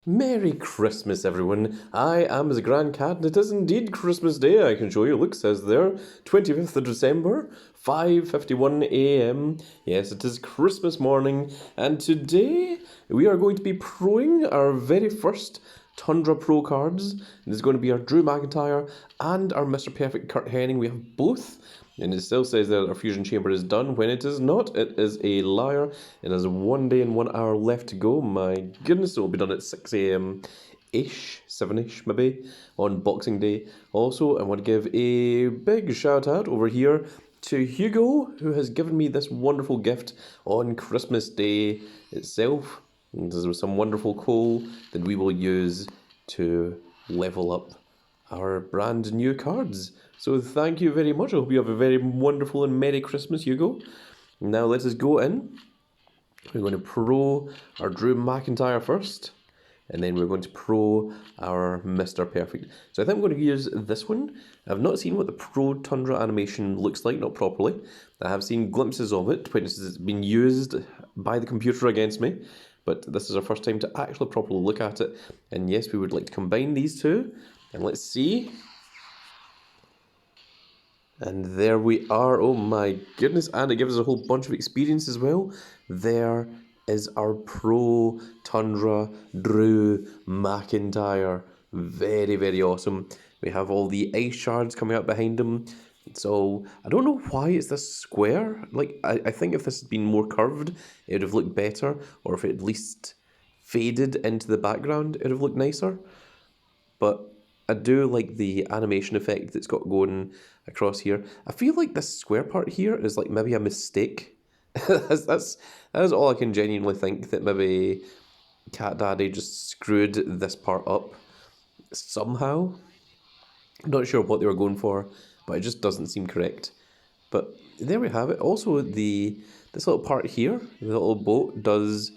Merry Christmas, everyone. I am the Grand Cat, and it is indeed Christmas Day. I can show you. Look, says there, 25th of December, 5:51 a.m. Yes, it is Christmas morning, and today we are going to be proing our very first Tundra Pro cards. This is going to be our Drew McIntyre and our Mr. Perfect Kurt Hennig. We have both. And it still says that our fusion chamber is done when it is not. It is a liar. It has 1 day and 1 hour left to go. My goodness, it will be done at 6 a.m. ish, 7-ish maybe, on Boxing Day. Also, I want to give a big shout out over here to Hugo, who has given me this wonderful gift on Christmas Day itself. And this was some wonderful coal that we will use to level up our brand new cards. So thank you very much. I hope you have a very wonderful and Merry Christmas, Hugo. Now let us go in. We're going to pro our Drew McIntyre first, and then we're going to pro our Mr. Perfect. So I think I'm going to use this one. I've not seen what the Pro Tundra animation looks like, not properly. I have seen glimpses of it when it's been used by the computer against me, but this is our first time to actually properly look at it. And yes, we would like to combine these two, and let's see. And there we are. Oh my goodness. And it gives us a whole bunch of experience as well. There is our Pro Tundra Drew McIntyre. Very, very awesome. We have all the ice shards coming out behind him. So I don't know why it's this square. Like, I think if this had been more curved, it would have looked better. Or if it at least faded into the background, it would have looked nicer. But I do like the animation effect that's got going across here. I feel like this square part here is like maybe a mistake. that's all I can genuinely think, that maybe Cat Daddy just screwed this part up somehow. I'm not sure what they were going for, but it just doesn't seem correct. But there we have it. Also, this little part here, the little boat, does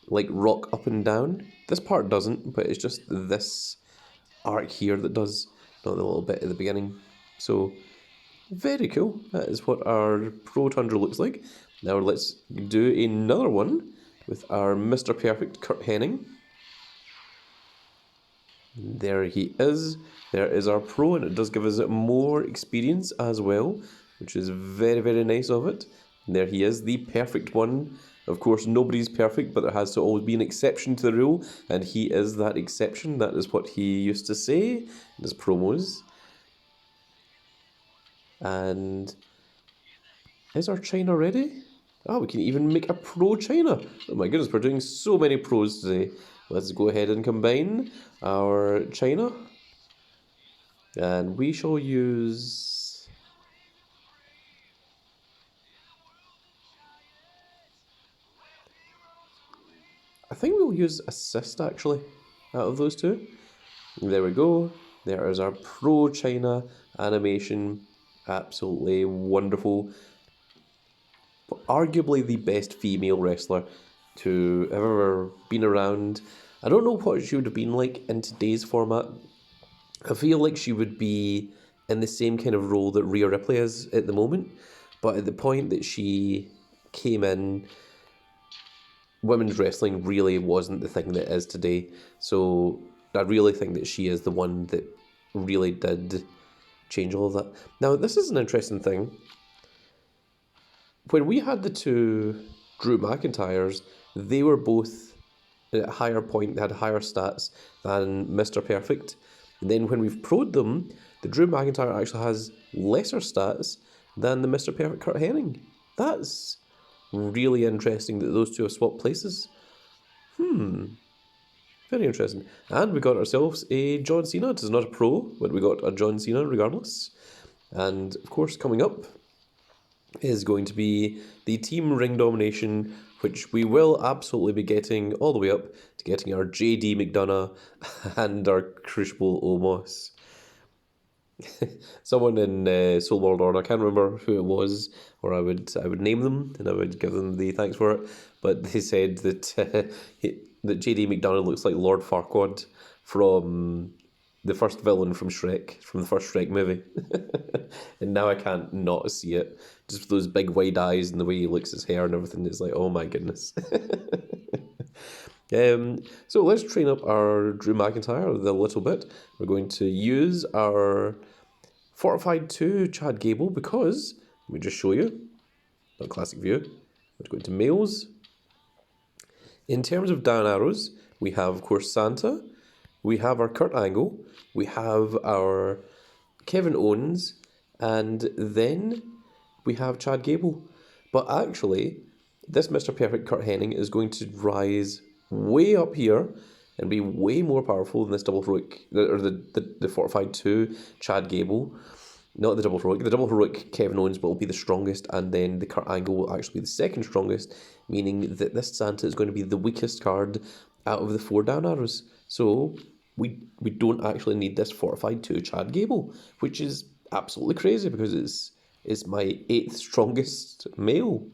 like rock up and down. This part doesn't, but it's just this arc here that does, not the little bit at the beginning. So very cool. That is what our Pro Tundra looks like. Now let's do another one with our Mr. Perfect Kurt Hennig. There he is. There is our Pro, and it does give us more experience as well, which is very, very nice of it. And there he is, the perfect one. Of course, nobody's perfect, but there has to always be an exception to the rule, and he is that exception. That is what he used to say in his promos. And is our China ready? Oh, we can even make a Pro China. Oh my goodness, we're doing so many pros today. Let's go ahead and combine our China. And we shall use... I think we'll use Assist, actually, out of those two. There we go. There is our Pro China animation. Absolutely wonderful. Arguably the best female wrestler to have ever been around. I don't know what she would have been like in today's format. I feel like she would be in the same kind of role that Rhea Ripley is at the moment, but at the point that she came in, women's wrestling really wasn't the thing that it is today. So I really think that she is the one that really did change all of that. Now, this is an interesting thing. When we had the two Drew McIntyres, they were both at a higher point, they had higher stats than Mr. Perfect. And then when we've proed them, the Drew McIntyre actually has lesser stats than the Mr. Perfect Kurt Hennig. That's really interesting that those two have swapped places. Very interesting. And we got ourselves a John Cena. It is not a pro, but we got a John Cena regardless. And of course, coming up is going to be the Team Ring Domination, which we will absolutely be getting all the way up to getting our JD McDonough and our Crucible Omos. Someone in Soul World Order, I can't remember who it was, or I would name them and I would give them the thanks for it. But they said that that JD McDonough looks like Lord Farquaad from the first villain from Shrek, from the first Shrek movie. And now I can't not see it. Just those big wide eyes and the way he looks his hair and everything. It's like, oh my goodness. So let's train up our Drew McIntyre a little bit. We're going to use our Fortified 2 Chad Gable because, let me just show you, a classic view. Let's go into males. In terms of down arrows, we have, of course, Santa. We have our Kurt Angle. We have our Kevin Owens. And then we have Chad Gable. But actually, this Mr. Perfect Kurt Hennig is going to rise way up here and be way more powerful than this double heroic, or the Fortified 2 Chad Gable. Not the double heroic. The double heroic Kevin Owens will be the strongest, and then the Kurt Angle will actually be the second strongest, meaning that this Santa is going to be the weakest card out of the 4 down arrows. So we don't actually need this Fortified 2 Chad Gable, which is absolutely crazy because it's my 8th strongest male.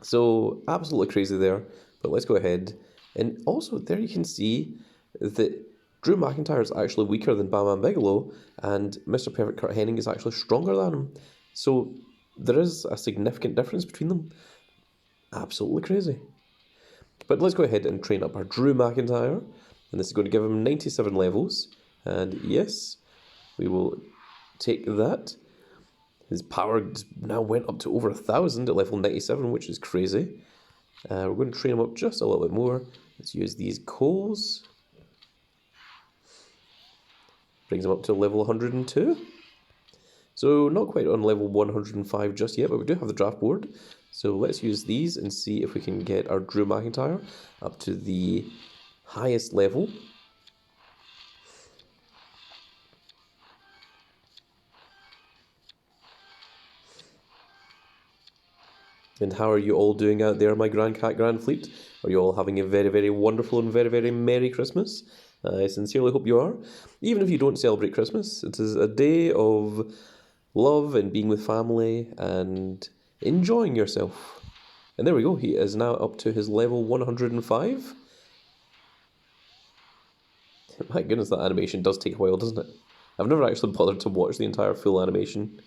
So absolutely crazy there. But let's go ahead. And also there you can see that Drew McIntyre is actually weaker than Bam Bam Bigelow, and Mr. Perfect Kurt Hennig is actually stronger than him. So there is a significant difference between them. Absolutely crazy. But let's go ahead and train up our Drew McIntyre, and this is going to give him 97 levels. And yes, we will take that. His power now went up to over 1,000 at level 97, which is crazy. We're going to train him up just a little bit more. Let's use these coals. Brings him up to level 102. So not quite on level 105 just yet, but we do have the draft board. So let's use these and see if we can get our Drew McIntyre up to the highest level. And how are you all doing out there, my Grand Cat Grand Fleet? Are you all having a very, very wonderful and very, very Merry Christmas? I sincerely hope you are. Even if you don't celebrate Christmas, it is a day of love and being with family and enjoying yourself. And there we go, he is now up to his level 105. My goodness, that animation does take a while, doesn't it? I've never actually bothered to watch the entire full animation.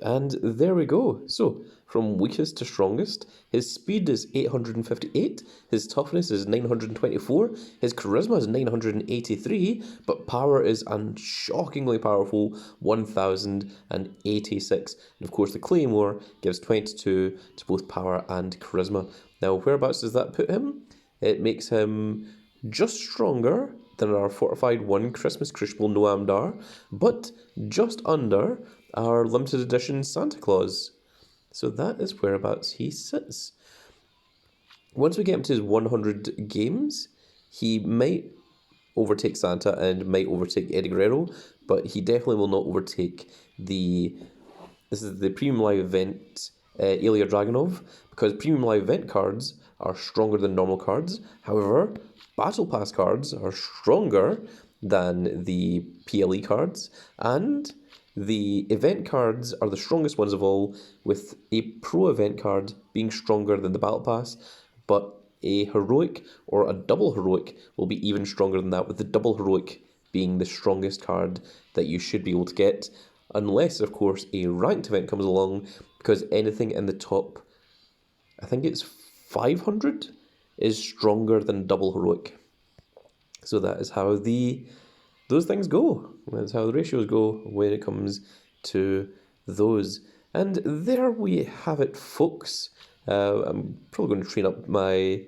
And there we go. So, from weakest to strongest, his speed is 858, his toughness is 924, his charisma is 983, but power is shockingly powerful 1086. And of course, the Claymore gives 22 to both power and charisma. Now, whereabouts does that put him? It makes him just stronger than our Fortified 1 Christmas Crucible Noam Dar, but just under our limited edition Santa Claus. So that is whereabouts he sits. Once we get him to his 100 games, he might overtake Santa and might overtake Eddie Guerrero, but he definitely will not overtake this is the Premium Live Event Ilya Dragunov, because Premium Live Event cards are stronger than normal cards. However, Battle Pass cards are stronger than the PLE cards, and the event cards are the strongest ones of all, with a pro event card being stronger than the Battle Pass, but a heroic or a double heroic will be even stronger than that, with the double heroic being the strongest card that you should be able to get, unless, of course, a ranked event comes along, because anything in the top, I think it's 500, is stronger than double heroic. So that is how those things go. That's how the ratios go when it comes to those. And there we have it, folks. I'm probably going to train up my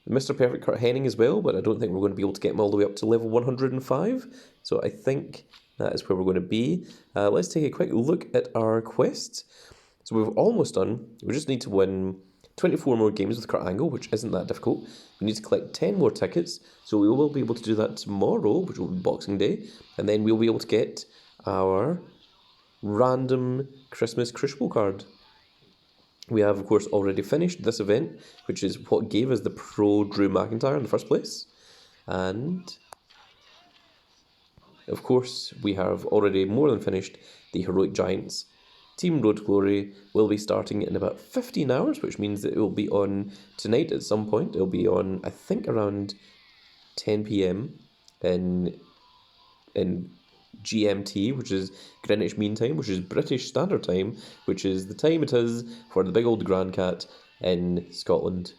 Mr. Perfect Kurt Hennig as well, but I don't think we're going to be able to get him all the way up to level 105. So I think that is where we're going to be. Let's take a quick look at our quests. So we've almost done. We just need to win 24 more games with Kurt Angle, which isn't that difficult. We need to collect 10 more tickets, so we will be able to do that tomorrow, which will be Boxing Day, and then we'll be able to get our random Christmas Crucible card. We have, of course, already finished this event, which is what gave us the Pro Drew McIntyre in the first place. And, of course, we have already more than finished the Heroic Giants. Team Road to Glory will be starting in about 15 hours, which means that it will be on tonight at some point. It will be on, I think, around 10 p.m. in GMT, which is Greenwich Mean Time, which is British Standard Time, which is the time it is for the big old Grand Cat in Scotland.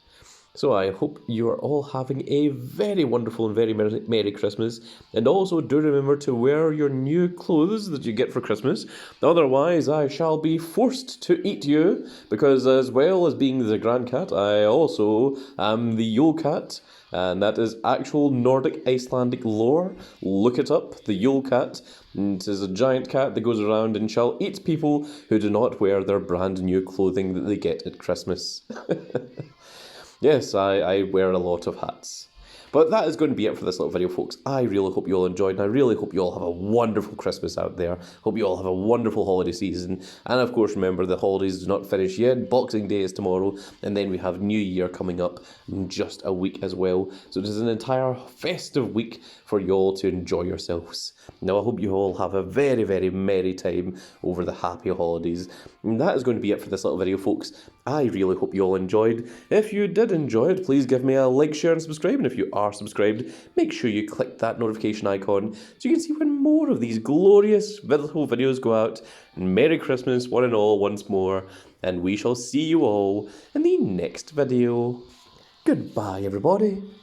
So I hope you are all having a very wonderful and very Merry Christmas. And also do remember to wear your new clothes that you get for Christmas. Otherwise, I shall be forced to eat you, because as well as being the Grand Cat, I also am the Yule Cat. And that is actual Nordic Icelandic lore. Look it up, the Yule Cat. It is a giant cat that goes around and shall eat people who do not wear their brand new clothing that they get at Christmas. Yes, I wear a lot of hats. But that is going to be it for this little video, folks. I really hope you all enjoyed, and I really hope you all have a wonderful Christmas out there. Hope you all have a wonderful holiday season. And of course, remember, the holidays do not finish yet. Boxing Day is tomorrow, and then we have New Year coming up in just a week as well. So it is an entire festive week for you all to enjoy yourselves. Now, I hope you all have a very, very merry time over the happy holidays. And that is going to be it for this little video, folks. I really hope you all enjoyed. If you did enjoy it, please give me a like, share, and subscribe. And if you are subscribed, make sure you click that notification icon so you can see when more of these glorious little videos go out. And Merry Christmas, one and all, once more. And we shall see you all in the next video. Goodbye, everybody.